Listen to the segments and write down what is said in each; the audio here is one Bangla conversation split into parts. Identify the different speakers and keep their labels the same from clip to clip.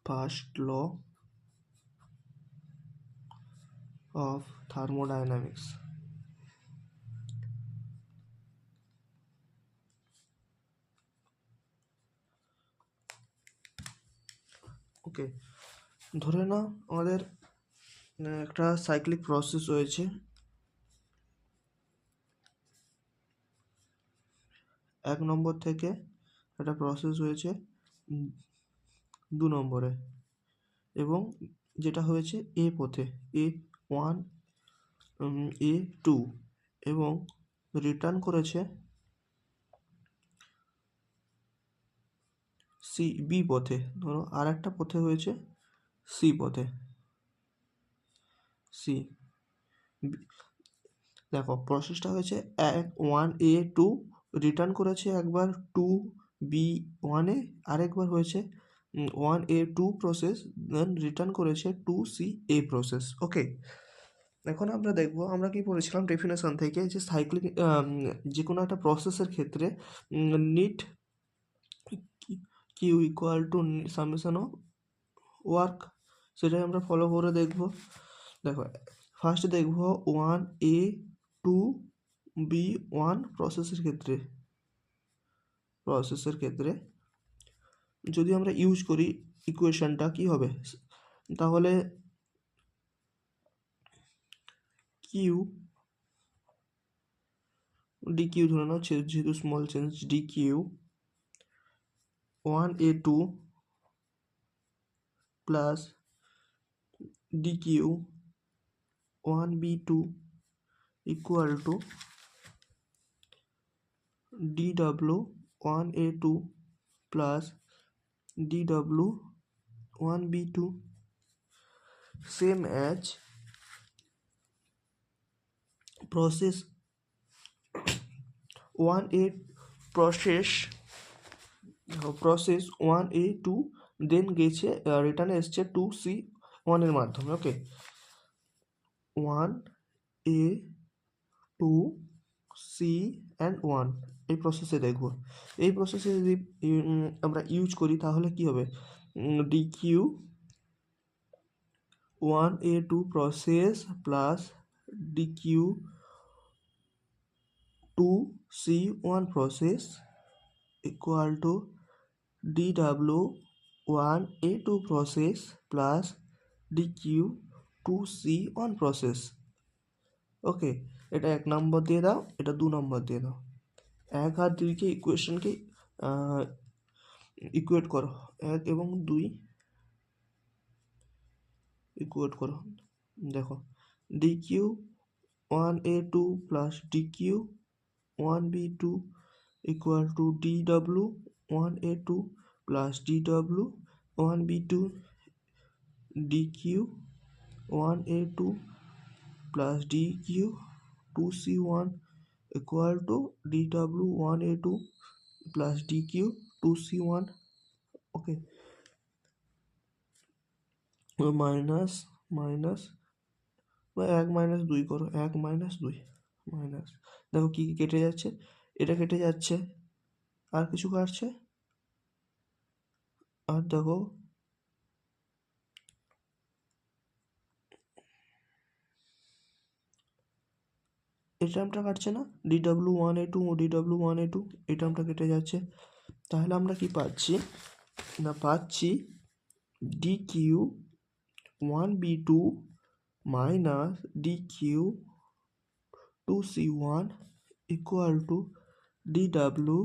Speaker 1: First law of thermodynamics. Okay, ধরে নাও আমাদের একটা সাইক্লিক প্রসেস রয়েছে, এক নম্বর থেকে একটা প্রসেস হয়েছে 2 নম্বরে, এবং যেটা হয়েছে এ পথে A1 A2, এবং রিটার্ন করেছে বি পথে। ধরো আর একটা পথে হয়েছে সি পথে, সি। দেখো প্রসেসটা হয়েছে 1A2, রিটার্ন করেছে একবার 2B1-এ, আরেকবার হয়েছে 1A2 প্রসেস, দেন রিটার্ন করেছে 2CA প্রসেস। ওকে, এখন আমরা দেখব, আমরা কি পড়েছিলাম ডেফিনেশন থেকে, যে সাইক্লিক যে কোনো একটা প্রসেসের ক্ষেত্রে net Q equal to summation of work, সেটাই আমরা ফলো করে দেখব। দেখো ফার্স্ট দেখব 1A2B1 প্রসেসের ক্ষেত্রে যদি আমরা ইউজ করি ইকুয়েশনটা কি হবে, তাহলে কিউ ডিকিউ ধরে নাও, যেহেতু small change, DQ 1A2 plus DQ 1B2 equal to DW 1A2 plus DW 1B2, same as process 1A process 1A2 দেন গেছে রিটার্নে এসছে 2C1 এর মাধ্যমে। ওকে, 1A2 C অ্যান্ড 1 এই প্রসেসে দেখব। এই প্রসেসে যদি আমরা ইউজ করি তাহলে কি হবে, DQ 1A2 process plus DQ 2C1 process equal to DW 1A2 process plus DQ 2C1 process. Okay, এটা 1 নম্বর দিয়ে দাও, এটা 2 নম্বর দিয়ে দাও। 1 আর 2কে ইকুয়েশনকে ইকুয়েট করো, 1 এবং 2 ইকুয়েট করো। দেখো DQ 1A2 plus DQ 1B2 equal to DW 1A2 plus DW 1B2, DQ 1A2 plus DQ 2C1 equal to DW 1A2 plus DQ 2C1। Okay, minus minus 1 minus 2 করো, 1 মাইনাস 2 মাইনাস, দেখো কি কেটে যাচ্ছে, এটা কেটে যাচ্ছে, আর কিছু কাটছে, আর দেখো এই টার্মটা কাটছে না, DW 1A2 DW 1A2 এই টার্মটা কেটে যাচ্ছে। তাহলে আমরা কি পাচ্ছি না, পাচ্ছি DQ 1B2 minus DQ 2C1 equal to DW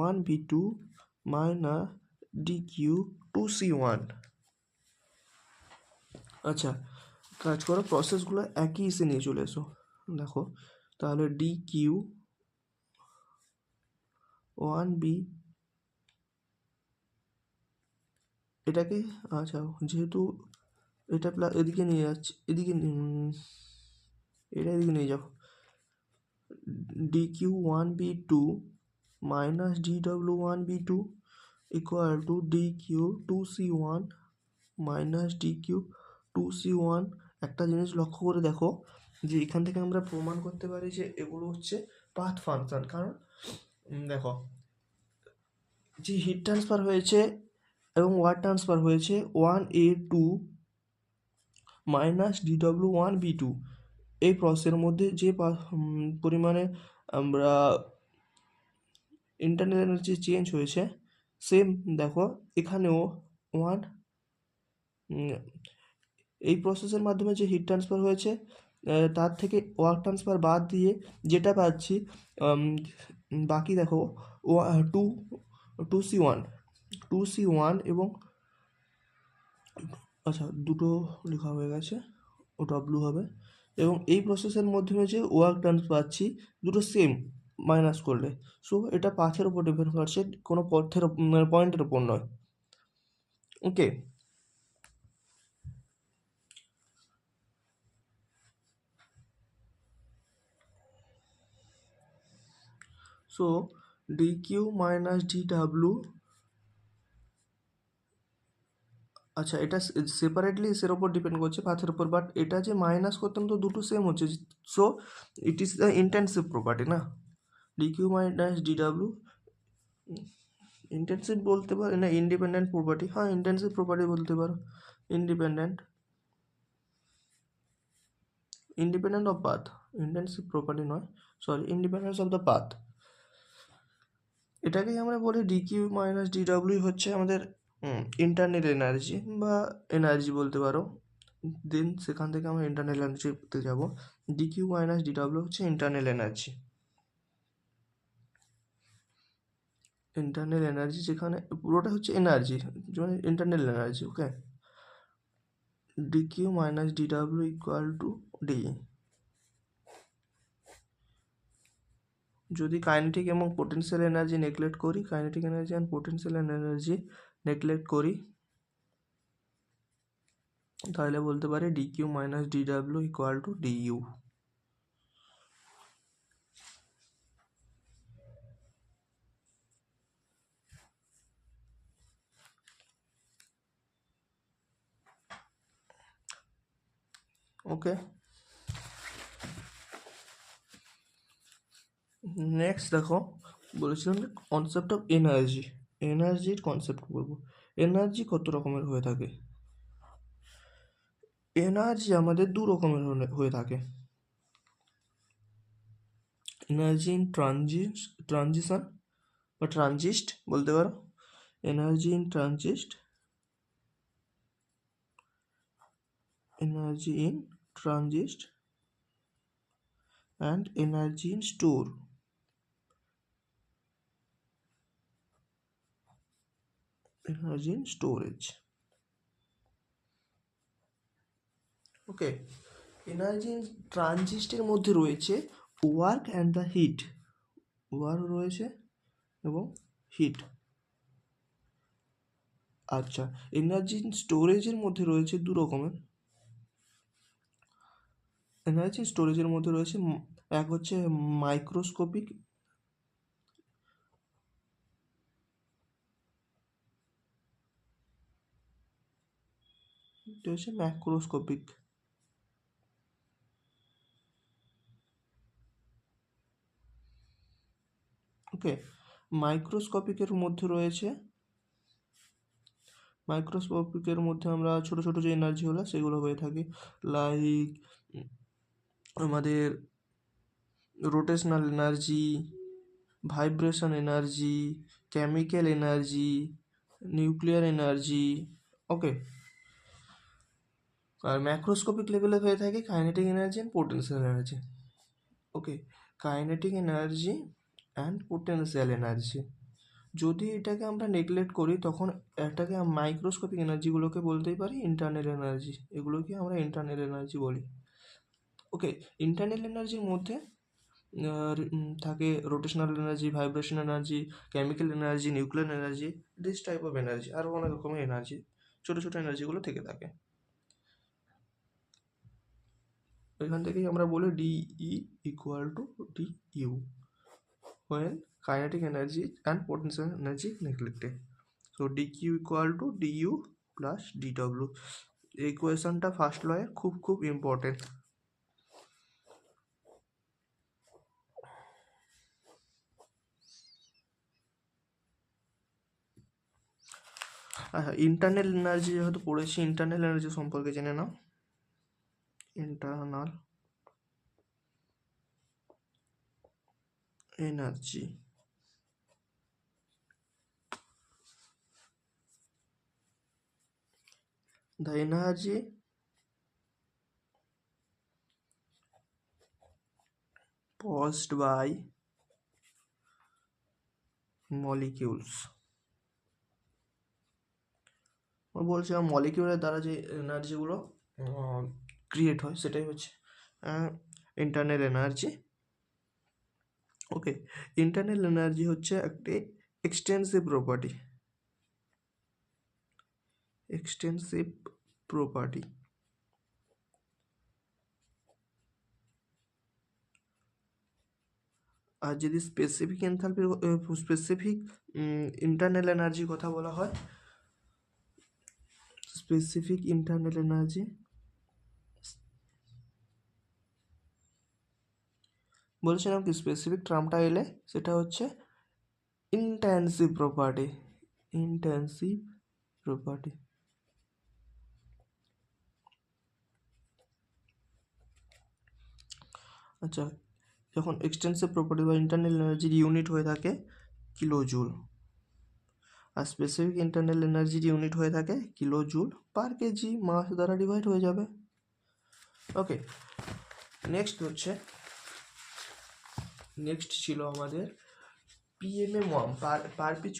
Speaker 1: 1B2 minus DQ 2C1। আচ্ছা, কাজ করো, প্রসেসগুলো একই এসে নিয়ে চলে এসো। দেখো তাহলে ডিকিউ 1B এটাকে, আচ্ছা যেহেতু এটা প্লাস এদিকে নিয়ে যাচ্ছে, এদিকে এটা এদিকে নিয়ে যাও, DQ 1B2 minus DW 1B2 equal to DQ 2C1 minus DQ 2C1। একটা জিনিস লক্ষ্য করে দেখো যে এখান থেকে আমরা প্রমাণ করতে পারি যে এগুলো হচ্ছে পাথ ফাংশন, কারণ দেখো যে হিট ট্রান্সফার হয়েছে এবং ওয়ার্ক ট্রান্সফার হয়েছে 1A2 মাইনাস DW1B2। এই প্রসেসের মধ্যে যে পরিমাণে আমরা ইন্টারনাল এনার্জি চেঞ্জ হয়েছে, সেম দেখো এখানেও ওয়ান এই প্রসেসের মাধ্যমে যে হিট ট্রান্সফার হয়েছে তার থেকে ওয়ার্ক ট্রান্সফার বাদ দিয়ে যেটা পাচ্ছি, বাকি দেখো টু 2C1 2C1 এবং আচ্ছা দুটো লেখা হয়ে গেছে, ও ডব্লু হবে। এবং এই প্রসেসের মাধ্যমে যে ওয়ার্ক ডান পাচ্ছি দুটো সেম মাইনাস করলে, সো এটা পাথের উপর ডিপেন্ড করছে, কোনো পয়েন্টের উপর নয়। ওকে, সো DQ মাইনাস DW, আচ্ছা এটা সেপারেটলি এর ওপর ডিপেন্ড করছে পাথের উপর, বাট এটা যে মাইনাস করতাম তো দুটো সেম হচ্ছে, so it is the intensive property না। DQ মাইনাস DW ইন্টেন্সিভ বলতে পারো না, ইন্ডিপেন্ডেন্ট প্রপার্টি, হ্যাঁ ইন্টেন্সিভ প্রপার্টি বলতে পারো, independent of path, intensive property নয়, sorry, independence of the path. এটাকেই আমরা বলি ডিকিউ মাইনাস ডিডাব্লিউ হচ্ছে আমাদের ইন্টারনাল এনার্জি বা এনার্জি বলতে পারো। দেন সেখান থেকে আমরা ইন্টারনাল এনার্জিতে যাব। ডিকিউ মাইনাস ডিডাব্লিউ হচ্ছে ইন্টারনাল এনার্জি, যেখানে পুরোটা হচ্ছে এনার্জি, মানে internal energy. Okay, DQ minus DW equal to D. যদি কাইনেটিক এবং পোটেনশিয়াল এনার্জি নেগলেক্ট করি, kinetic energy and potential energy neglect করি, তাহলে বলতে পারি DQ minus DW equal to DU. Okay, next দেখো বলেছিলাম কনসেপ্ট অফ এনার্জি, এনার্জির কনসেপ্ট বলবো। এনার্জি কত রকমের হয়ে থাকে? এনার্জি আমাদের দু রকমের হয়ে থাকে। এনার্জি ইন ট্রানজিশন বা ট্রানজিস্ট বলতে পারো, energy in transit, energy in transit and energy in store. Energy in storage. Okay, energy in ট্রানজিস্টের মধ্যে রয়েছে work and the heat, work রয়েছে এবং হিট। আচ্ছা, এনার্জি ইন স্টোরেজের মধ্যে রয়েছে দু রকমের। এনার্জি স্টোরেজের মধ্যে রয়েছে এক হচ্ছে মাইক্রোস্কোপিক, এটা হচ্ছে ম্যাক্রোস্কোপিক। ওকে, মাইক্রোস্কোপিকের মধ্যে রয়েছে, মাইক্রোস্কোপিকের মধ্যে আমরা ছোট ছোট যে এনার্জি হলো সেগুলো হয়ে থাকে, লাইক আমাদের rotational energy, vibration energy, chemical energy, nuclear energy. Okay, আর ম্যাক্রোস্কোপিক লেভেলে হয়ে থাকে kinetic energy and potential energy. Okay, kinetic energy and potential energy, যদি এটাকে আমরা নেগলেক্ট করি তখন এটাকে মাইক্রোস্কোপিক এনার্জিগুলোকে বলতেই পারি ইন্টারনাল এনার্জি, এগুলোকে আমরা ইন্টারনাল এনার্জি বলি। ওকে, ইন্টারনাল এনার্জির মধ্যে থাকে rotational energy, vibration energy, chemical energy, nuclear energy, this type of energy, আরও অনেক রকমের এনার্জি, ছোটো ছোটো এনার্জিগুলো থেকে থাকে। এখান থেকেই আমরা বলি D E equal to D U when kinetic energy and potential energy neglected. So dq equal to du plus dw, এই ইকুয়েশনটা ফার্স্ট লয়ে খুব খুব ইম্পর্টেন্ট। হ্যাঁ, ইন্টারনাল এনার্জি যেহেতু পড়েছি, ইন্টারনাল এনার্জি সম্পর্কে জেনে নাও। Internal energy, the energy caused by molecules, বলছিলাম মলিকিউলের দ্বারা যে এনার্জিগুলো ক্রিয়েট হয় সেটাই হচ্ছে ইন্টারনাল এনার্জি। ওকে, ইন্টারনাল এনার্জি হচ্ছে একটি এক্সটেন্সিভ প্রপার্টি, এক্সটেন্সিভ প্রপার্টি। আর যদি স্পেসিফিক এনথালপির স্পেসিফিক ইন্টারনাল এনার্জির কথা বলা হয়, স্পেসিফিক ইন্টারনাল এনার্জি বলছিলাম কি, স্পেসিফিক টার্মটা এলে সেটা হচ্ছে ইনটেনসিভ প্রপার্টি, ইনটেনসিভ প্রপার্টি। আচ্ছা, যখন এক্সটেন্সিভ প্রপার্টি বা ইন্টারনাল এনার্জির ইউনিট হয়ে থাকে কিলো জুল, আর স্পেসিফিক ইন্টারনাল এনার্জির ইউনিট হয়ে থাকে কিলো জুল পার কেজি, মাস দ্বারা ডিভাইড হয়ে যাবে। ওকে, নেক্সট হচ্ছে, নেক্সট ছিল আমাদের পিএমএ পার পিছু